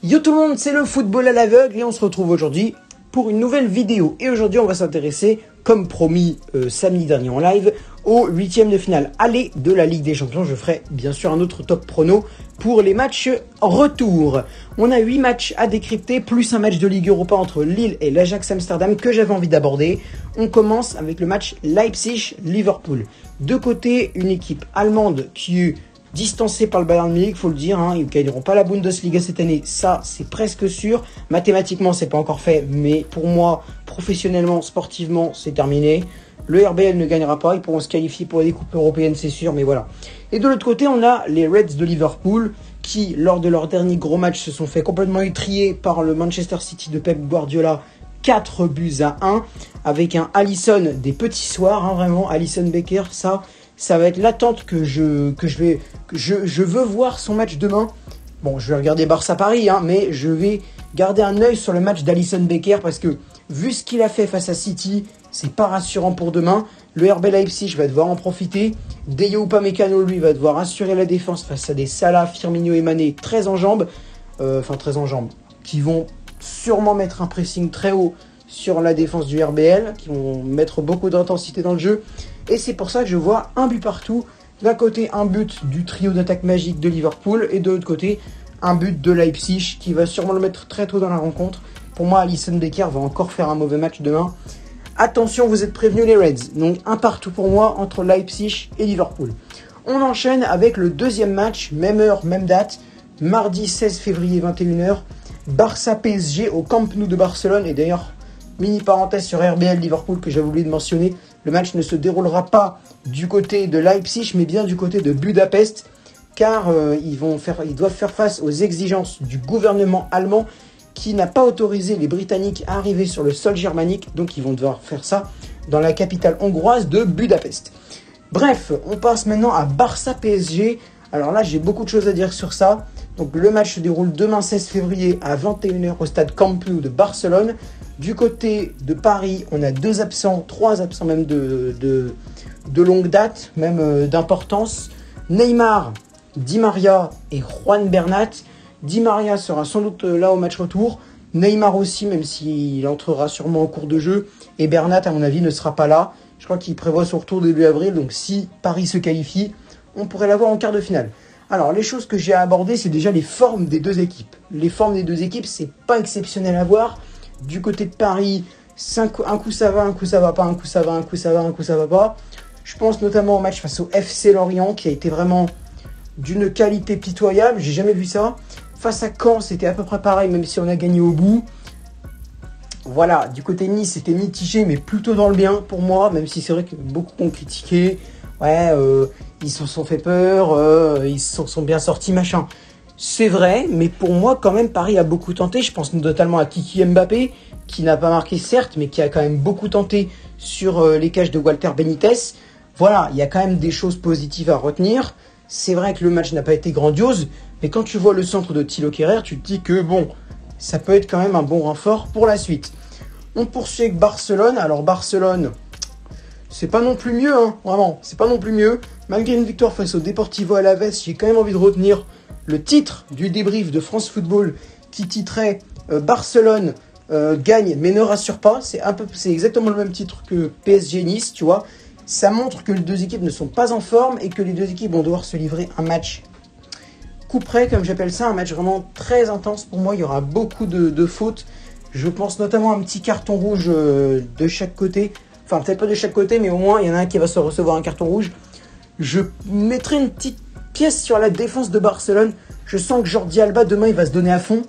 Yo tout le monde, c'est le football à l'aveugle et on se retrouve aujourd'hui pour une nouvelle vidéo. Et aujourd'hui, on va s'intéresser, comme promis samedi dernier en live, au 8e de finale aller de la Ligue des Champions. Je ferai bien sûr un autre top prono pour les matchs retour. On a 8 matchs à décrypter, plus un match de Ligue Europa entre Lille et l'Ajax Amsterdam que j'avais envie d'aborder. On commence avec le match Leipzig-Liverpool. De côté, une équipe allemande qui est distancés par le Bayern Munich, faut le dire, ils ne gagneront pas la Bundesliga cette année, ça c'est presque sûr. Mathématiquement c'est pas encore fait, mais pour moi, professionnellement, sportivement, c'est terminé. Le RBL ne gagnera pas, ils pourront se qualifier pour les coupes européennes, c'est sûr, mais voilà. Et de l'autre côté, on a les Reds de Liverpool, qui, lors de leur dernier gros match, se sont fait complètement étrier par le Manchester City de Pep Guardiola, 4-1, avec un Alisson des petits soirs, vraiment, Alisson Becker, ça va être l'attente que je veux voir son match demain. Bon, je vais regarder Barça-Paris, mais je vais garder un œil sur le match d'Alisson Becker parce que vu ce qu'il a fait face à City, c'est pas rassurant pour demain. Le RB Leipzig va devoir en profiter. Dayot Upamecano, lui, va devoir assurer la défense face à des Salah, Firmino et Mané très en jambes, qui vont sûrement mettre un pressing très haut sur la défense du RBL, qui vont mettre beaucoup d'intensité dans le jeu. Et c'est pour ça que je vois un but partout. D'un côté, un but du trio d'attaque magique de Liverpool. Et de l'autre côté, un but de Leipzig qui va sûrement le mettre très tôt dans la rencontre. Pour moi, Alisson Becker va encore faire un mauvais match demain. Attention, vous êtes prévenus les Reds. Donc un partout pour moi entre Leipzig et Liverpool. On enchaîne avec le deuxième match, même heure, même date. Mardi 16 février 21h. Barça-PSG au Camp Nou de Barcelone. Et d'ailleurs, mini parenthèse sur RBL Liverpool que j'avais oublié de mentionner. Le match ne se déroulera pas du côté de Leipzig, mais bien du côté de Budapest, car ils doivent faire face aux exigences du gouvernement allemand qui n'a pas autorisé les Britanniques à arriver sur le sol germanique, donc ils vont devoir faire ça dans la capitale hongroise de Budapest. Bref, on passe maintenant à Barça-PSG. Alors là, j'ai beaucoup de choses à dire sur ça. Donc le match se déroule demain 16 février à 21h au stade Camp Nou de Barcelone. Du côté de Paris, on a 2 absents, 3 absents même de longue date, même d'importance. Neymar, Di Maria et Juan Bernat. Di Maria sera sans doute là au match retour. Neymar aussi, même s'il entrera sûrement en cours de jeu. Et Bernat, à mon avis, ne sera pas là. Je crois qu'il prévoit son retour début avril. Donc si Paris se qualifie, on pourrait l'avoir en quart de finale. Alors, les choses que j'ai à aborder, c'est déjà les formes des deux équipes. Les formes des deux équipes, c'est pas exceptionnel à voir. Du côté de Paris, un coup ça va, un coup ça va pas, un coup ça va, un coup ça va, un coup ça va pas. Je pense notamment au match face au FC Lorient qui a été vraiment d'une qualité pitoyable. J'ai jamais vu ça. Face à Caen, c'était à peu près pareil, même si on a gagné au bout. Voilà, du côté de Nice, c'était mitigé, mais plutôt dans le bien pour moi, même si c'est vrai que beaucoup ont critiqué. Ouais, ils se sont fait peur, ils se sont bien sortis, machin. C'est vrai, mais pour moi, quand même, Paris a beaucoup tenté. Je pense notamment à Kiki Mbappé, qui n'a pas marqué certes, mais qui a quand même beaucoup tenté sur les cages de Walter Benitez. Voilà, il y a quand même des choses positives à retenir. C'est vrai que le match n'a pas été grandiose, mais quand tu vois le centre de Thilo Kehrer, tu te dis que bon, ça peut être quand même un bon renfort pour la suite. On poursuit avec Barcelone. Alors Barcelone, c'est pas non plus mieux, vraiment, c'est pas non plus mieux. Malgré une victoire face au Deportivo Alavés, j'ai quand même envie de retenir le titre du débrief de France Football qui titrait Barcelone gagne mais ne rassure pas. C'est exactement le même titre que PSG Nice, tu vois. Ça montre que les deux équipes ne sont pas en forme et que les deux équipes vont devoir se livrer un match coup près, comme j'appelle ça, un match vraiment très intense. Pour moi, il y aura beaucoup de fautes. Je pense notamment à un petit carton rouge de chaque côté. Enfin, peut-être pas de chaque côté, mais au moins, il y en a un qui va se recevoir un carton rouge. Je mettrai une petite pièce sur la défense de Barcelone. Je sens que Jordi Alba, demain, il va se donner à fond.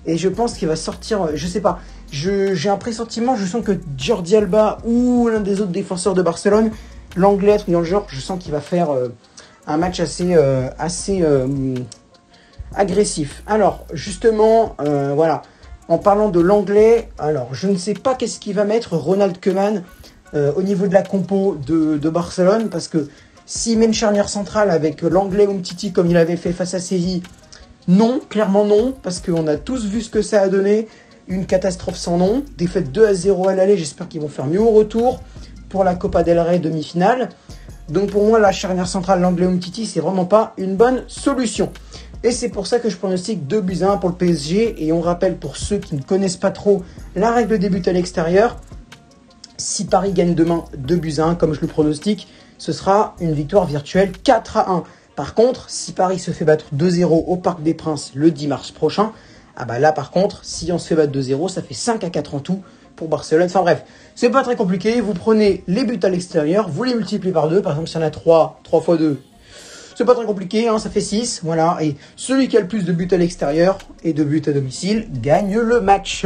Et je pense qu'il va sortir, je sais pas. J'ai un pressentiment, je sens que Jordi Alba ou l'un des autres défenseurs de Barcelone, l'anglais, dans le genre, je sens qu'il va faire un match assez agressif. Alors, justement, voilà. En parlant de l'anglais, alors, je ne sais pas qu'est-ce qu'il va mettre Ronald Koeman au niveau de la compo de Barcelone, parce que s'il met une charnière centrale avec l'anglais Umtiti comme il avait fait face à Séville, non, clairement non, parce qu'on a tous vu ce que ça a donné, une catastrophe sans nom, défaite 2-0 à l'aller, j'espère qu'ils vont faire mieux au retour pour la Copa del Rey demi-finale. Donc pour moi, la charnière centrale, l'anglais Umtiti, c'est vraiment pas une bonne solution. Et c'est pour ça que je pronostique 2-1 pour le PSG. Et on rappelle pour ceux qui ne connaissent pas trop la règle des buts à l'extérieur, si Paris gagne demain 2-1, comme je le pronostique, ce sera une victoire virtuelle 4-1. Par contre, si Paris se fait battre 2-0 au Parc des Princes le 10 mars prochain, ah bah là par contre, si on se fait battre 2-0, ça fait 5-4 en tout pour Barcelone. Enfin bref, c'est pas très compliqué. Vous prenez les buts à l'extérieur, vous les multipliez par 2. Par exemple, s'il y en a 3 fois 2, c'est pas très compliqué, hein, ça fait 6. Voilà. Et celui qui a le plus de buts à l'extérieur et de buts à domicile gagne le match.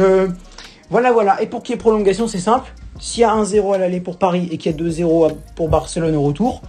Voilà. Et pour qu'il y ait prolongation, c'est simple. S'il y a 1-0 à l'aller pour Paris et qu'il y a 2-0 pour Barcelone au retour,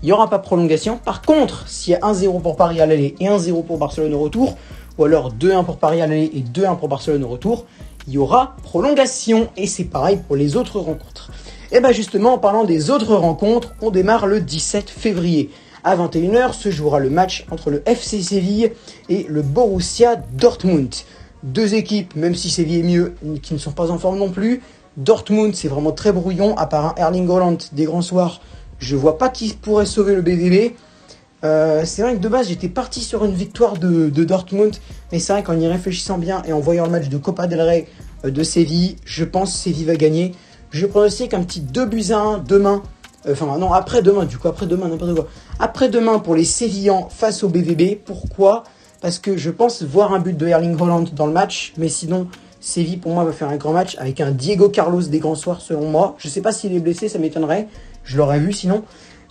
il n'y aura pas de prolongation. Par contre, s'il y a 1-0 pour Paris à l'aller et 1-0 pour Barcelone au retour, ou alors 2-1 pour Paris à l'aller et 2-1 pour Barcelone au retour, il y aura prolongation. Et c'est pareil pour les autres rencontres. Et bien justement, en parlant des autres rencontres, on démarre le 17 février. À 21h se jouera le match entre le FC Séville et le Borussia Dortmund. Deux équipes, même si Séville est mieux, qui ne sont pas en forme non plus. Dortmund, c'est vraiment très brouillon, à part un Erling Haaland des grands soirs. Je vois pas qui pourrait sauver le BVB. C'est vrai que de base, j'étais parti sur une victoire de Dortmund. Mais c'est vrai qu'en y réfléchissant bien et en voyant le match de Copa del Rey de Séville, je pense que Séville va gagner. Je pronostique un petit 2-1 demain. Après-demain, n'importe quoi. Après-demain pour les Sévillans face au BVB. Pourquoi ? Parce que je pense voir un but de Erling Haaland dans le match. Mais sinon, Séville, pour moi, va faire un grand match avec un Diego Carlos des grands soirs, selon moi. Je ne sais pas s'il est blessé, ça m'étonnerait. Je l'aurais vu sinon.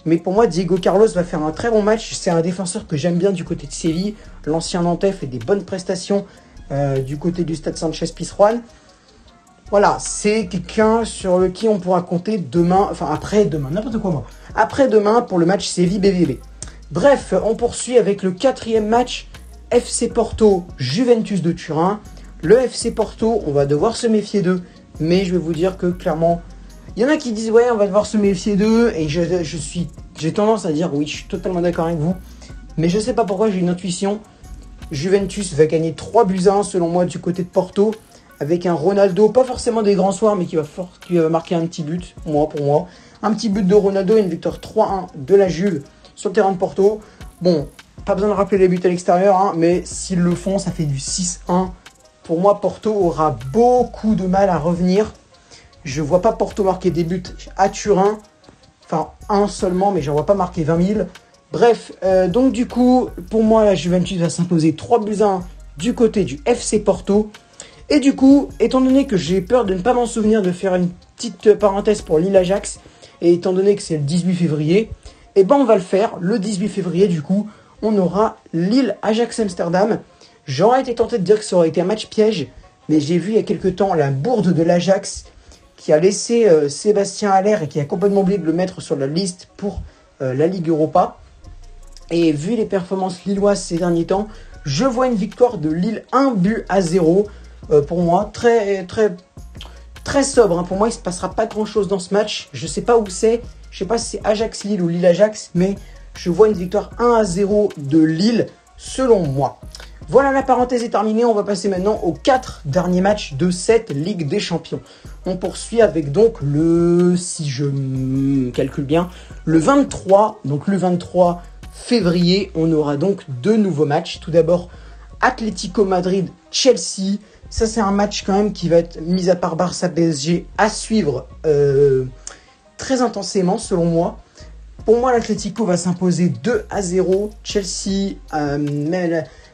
Mais pour moi, Diego Carlos va faire un très bon match. C'est un défenseur que j'aime bien du côté de Séville. L'ancien Nantais fait des bonnes prestations du côté du Stade Sanchez-Pizjuán. Voilà, c'est quelqu'un sur qui on pourra compter après-demain, n'importe quoi moi. Après-demain pour le match Séville-BVB. Bref, on poursuit avec le 4e match FC Porto, Juventus de Turin. Le FC Porto, on va devoir se méfier d'eux, mais je vais vous dire que clairement, il y en a qui disent ouais, on va devoir se méfier d'eux, et j'ai tendance à dire oui, je suis totalement d'accord avec vous, mais je sais pas pourquoi j'ai une intuition. Juventus va gagner 3-1 selon moi du côté de Porto, avec un Ronaldo, pas forcément des grands soirs, mais qui va marquer un petit but, pour moi. Un petit but de Ronaldo et une victoire 3-1 de la Juve sur le terrain de Porto. Bon, pas besoin de rappeler les buts à l'extérieur, hein, mais s'ils le font, ça fait du 6-1. Pour moi, Porto aura beaucoup de mal à revenir. Je vois pas Porto marquer des buts à Turin. Enfin, un seulement, mais j'en vois pas marquer 20 000. Bref, donc du coup, pour moi, la Juventus va s'imposer 3-1 du côté du FC Porto. Et du coup, étant donné que j'ai peur de ne pas m'en souvenir, de faire une petite parenthèse pour Lille-Ajax, et étant donné que c'est le 18 février, eh ben on va le faire. Le 18 février, du coup, on aura Lille-Ajax-Amsterdam. J'aurais été tenté de dire que ça aurait été un match piège, mais j'ai vu il y a quelques temps la bourde de l'Ajax qui a laissé Sébastien Haller et qui a complètement oublié de le mettre sur la liste pour la Ligue Europa. Et vu les performances lilloises ces derniers temps, je vois une victoire de Lille 1-0. Pour moi, très sobre. Hein. Pour moi, il ne se passera pas grand-chose dans ce match. Je ne sais pas où c'est. Je ne sais pas si c'est Ajax-Lille ou Lille-Ajax, mais je vois une victoire 1-0 de Lille, selon moi. Voilà, la parenthèse est terminée. On va passer maintenant aux 4 derniers matchs de cette Ligue des Champions. On poursuit avec donc si je calcule bien, le 23. Donc le 23 février, on aura donc 2 nouveaux matchs. Tout d'abord, Atlético Madrid-Chelsea. Ça, c'est un match quand même qui va être, mis à part Barça-PSG, à suivre très intensément, selon moi. Pour moi, l'Atlético va s'imposer 2-0. Chelsea,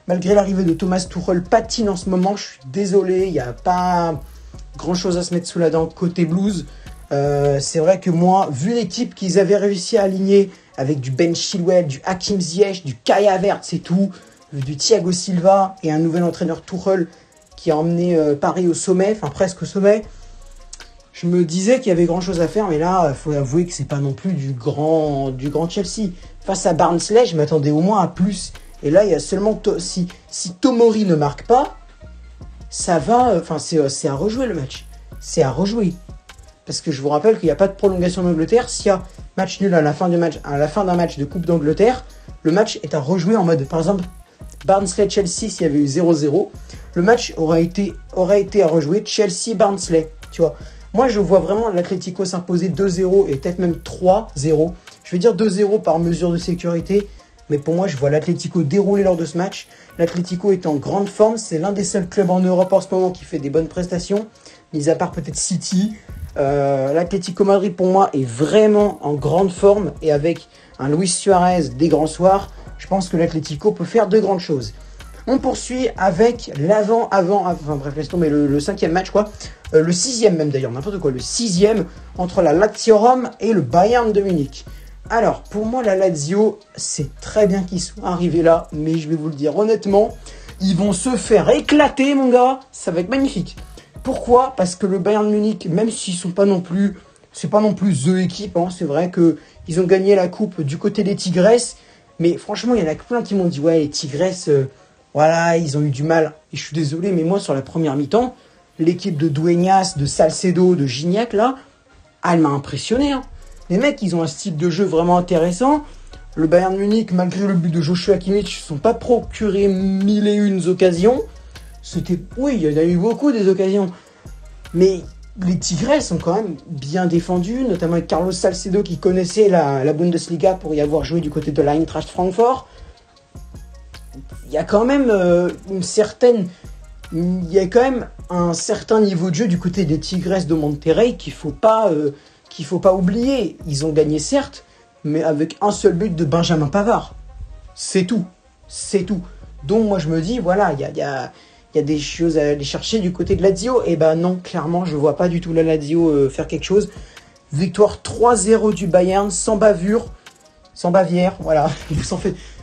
malgré l'arrivée de Thomas Tuchel, patine en ce moment. Je suis désolé, il n'y a pas grand-chose à se mettre sous la dent côté Blues. C'est vrai que moi, vu l'équipe qu'ils avaient réussi à aligner avec du Ben Chilwell, du Hakim Ziyech, du Kai Havertz et tout, du Thiago Silva et un nouvel entraîneur Tuchel qui a emmené Paris au sommet, enfin presque au sommet. Je me disais qu'il y avait grand chose à faire, mais là, il faut avouer que c'est pas non plus du grand Chelsea. Face à Barnsley, je m'attendais au moins à plus. Et là, il y a seulement si Tomori ne marque pas, ça va. Enfin, c'est à rejouer le match. C'est à rejouer. Parce que je vous rappelle qu'il n'y a pas de prolongation en Angleterre. S'il y a match nul à la fin d'un match de Coupe d'Angleterre, le match est à rejouer en mode, par exemple, Barnsley-Chelsea, s'il y avait eu 0-0, le match aurait été à rejouer Chelsea-Barnsley. Tu vois, moi, je vois vraiment l'Atlético s'imposer 2-0 et peut-être même 3-0. Je vais dire 2-0 par mesure de sécurité. Mais pour moi, je vois l'Atlético dérouler lors de ce match. L'Atlético est en grande forme. C'est l'un des seuls clubs en Europe en ce moment qui fait des bonnes prestations. Mis à part peut-être City. L'Atlético Madrid, pour moi, est vraiment en grande forme. Et avec un Luis Suarez des grands soirs, je pense que l'Atlético peut faire de grandes choses. On poursuit avec laisse tomber le 5e match, quoi. Le 6e même d'ailleurs, n'importe quoi. Le 6e entre la Lazio Rome et le Bayern de Munich. Alors, pour moi, la Lazio, c'est très bien qu'ils soient arrivés là, mais je vais vous le dire honnêtement, ils vont se faire éclater, mon gars. Ça va être magnifique. Pourquoi ? Parce que le Bayern de Munich, même s'ils sont pas non plus, c'est pas non plus the équipe, hein, c'est vrai que ils ont gagné la coupe du côté des Tigresses, mais franchement, il y en a plein qui m'ont dit, ouais, les Tigresses, voilà, ils ont eu du mal. Et je suis désolé, mais moi, sur la première mi-temps, l'équipe de Dueñas, de Salcedo, de Gignac, là, elle m'a impressionné, hein. Les mecs, ils ont un style de jeu vraiment intéressant. Le Bayern Munich, malgré le but de Joshua Kimmich, ne se sont pas procurés 1001 occasions. Oui, il y en a eu beaucoup des occasions. Mais les Tigres sont quand même bien défendus, notamment avec Carlos Salcedo qui connaissait la Bundesliga pour y avoir joué du côté de l'Eintracht Francfort. Il y a quand même un certain niveau de jeu du côté des Tigres de Monterrey qu'il faut pas oublier. Ils ont gagné certes, mais avec un seul but de Benjamin Pavard. C'est tout. Donc moi je me dis, voilà, il y a des choses à aller chercher du côté de Lazio. Et ben non, clairement, je vois pas du tout la Lazio faire quelque chose. Victoire 3-0 du Bayern, sans bavure, sans Bavière, voilà.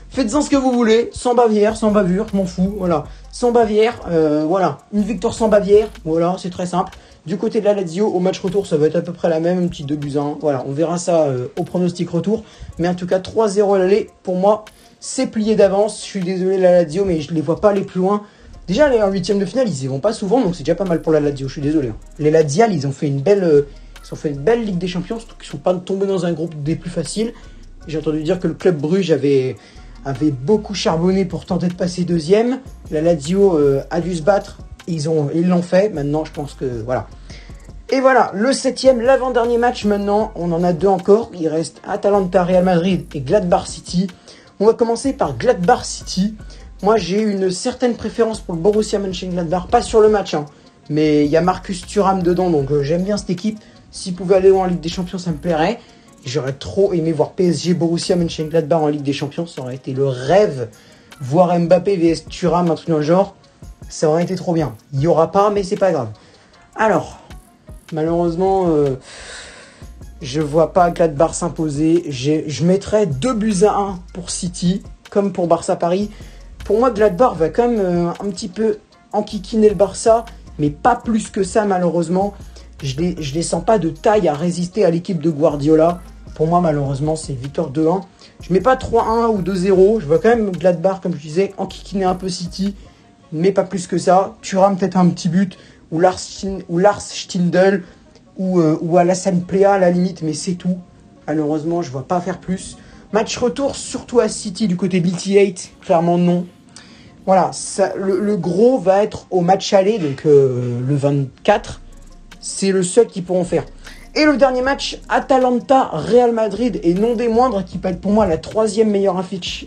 Faites-en ce que vous voulez, sans Bavière, sans bavure, je m'en fous, voilà. Sans Bavière, voilà. Une victoire sans Bavière, voilà, c'est très simple. Du côté de la Lazio, au match retour, ça va être à peu près la même, un petit 2-1. Voilà, on verra ça au pronostic retour. Mais en tout cas, 3-0 à l'aller, pour moi, c'est plié d'avance. Je suis désolé la Lazio, mais je les vois pas aller plus loin. Déjà, les en 8e de finale, ils y vont pas souvent, donc c'est déjà pas mal pour la Lazio, je suis désolé. Les Laziales, ils ont fait une belle Ligue des Champions, surtout qu'ils sont pas tombés dans un groupe des plus faciles. J'ai entendu dire que le club Bruges avait beaucoup charbonné pour tenter de passer deuxième. La Lazio a dû se battre. Ils l'ont fait. Maintenant, je pense que voilà. Et voilà, le 7e, l'avant-dernier match maintenant. On en a deux encore. Il reste Atalanta Real Madrid et Gladbach City. On va commencer par Gladbach City. Moi, j'ai une certaine préférence pour le Borussia Mönchengladbach. Pas sur le match, hein, mais il y a Marcus Thuram dedans. Donc j'aime bien cette équipe. S'il pouvait aller en Ligue des Champions, ça me plairait. J'aurais trop aimé voir PSG Borussia Mönchengladbach en Ligue des Champions. Ça aurait été le rêve. Voir Mbappé vs Thuram, un truc dans le genre. Ça aurait été trop bien. Il n'y aura pas, mais c'est pas grave. Alors, malheureusement, je vois pas Gladbach s'imposer. Je mettrais 2-1 pour City, comme pour Barça Paris. Pour moi, Gladbach va quand même un petit peu enquiquiner le Barça, mais pas plus que ça, malheureusement. Je les sens pas de taille à résister à l'équipe de Guardiola. Pour moi, malheureusement, c'est victoire 2-1. Je mets pas 3-1 ou 2-0. Je vois quand même Gladbach, comme je disais, enquiquiner un peu City, mais pas plus que ça. Thuram peut-être un petit but, ou Lars Stindl, ou Alassane Plea à la limite, mais c'est tout. Malheureusement, je vois pas faire plus. Match retour, surtout à City du côté BT8, clairement non. Voilà, le gros va être au match aller, donc le 24. C'est le seul qu'ils pourront faire. Et le dernier match, Atalanta-Real Madrid, et non des moindres, qui peut être pour moi la troisième meilleure affiche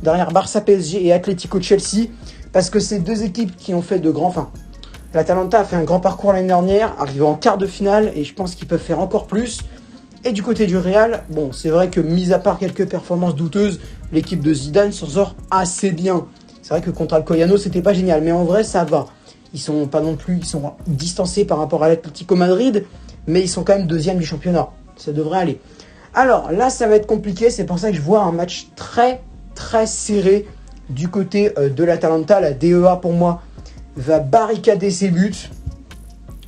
derrière Barça PSG et Atlético Chelsea, parce que c'est deux équipes qui ont fait de grands fins. L'Atalanta a fait un grand parcours l'année dernière, arrivant en quart de finale, et je pense qu'ils peuvent faire encore plus. Et du côté du Real, bon, c'est vrai que mis à part quelques performances douteuses, l'équipe de Zidane s'en sort assez bien. C'est vrai que contre Alcoyano, c'était pas génial, mais en vrai, ça va. Ils sont pas non plus, ils sont distancés par rapport à l'Atlético Madrid, mais ils sont quand même deuxième du championnat. Ça devrait aller. Alors là, ça va être compliqué. C'est pour ça que je vois un match très très serré du côté de l'Atalanta. La DEA pour moi va barricader ses buts.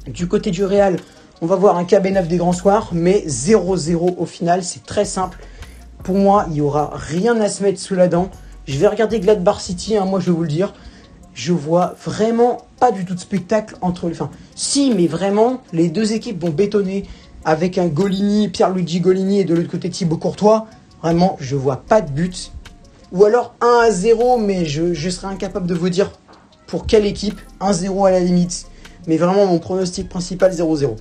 Du côté du Real, on va voir un KB9 des grands soirs, mais 0-0 au final. C'est très simple. Pour moi, il n'y aura rien à se mettre sous la dent. Je vais regarder Gladbach City, hein, moi je vais vous le dire. Je vois vraiment pas du tout de spectacle entre les... Enfin, si, mais vraiment, les deux équipes vont bétonner avec un Golini, Pierluigi Golini et de l'autre côté Thibaut Courtois. Vraiment, je vois pas de but. Ou alors 1-0, mais je serais incapable de vous dire pour quelle équipe. 1-0 à la limite. Mais vraiment, mon pronostic principal, 0-0.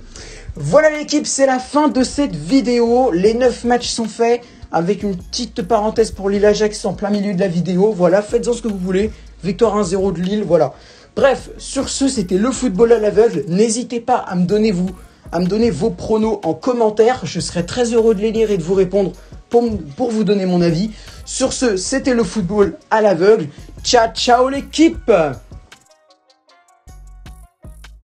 Voilà l'équipe, c'est la fin de cette vidéo. Les 9 matchs sont faits. avec une petite parenthèse pour Lille Ajax en plein milieu de la vidéo. Voilà, faites-en ce que vous voulez. Victoire 1-0 de Lille, voilà. Bref, sur ce, c'était le football à l'aveugle. N'hésitez pas à me donner vos pronos en commentaire. Je serai très heureux de les lire et de vous répondre pour vous donner mon avis. Sur ce, c'était le football à l'aveugle. Ciao, ciao l'équipe!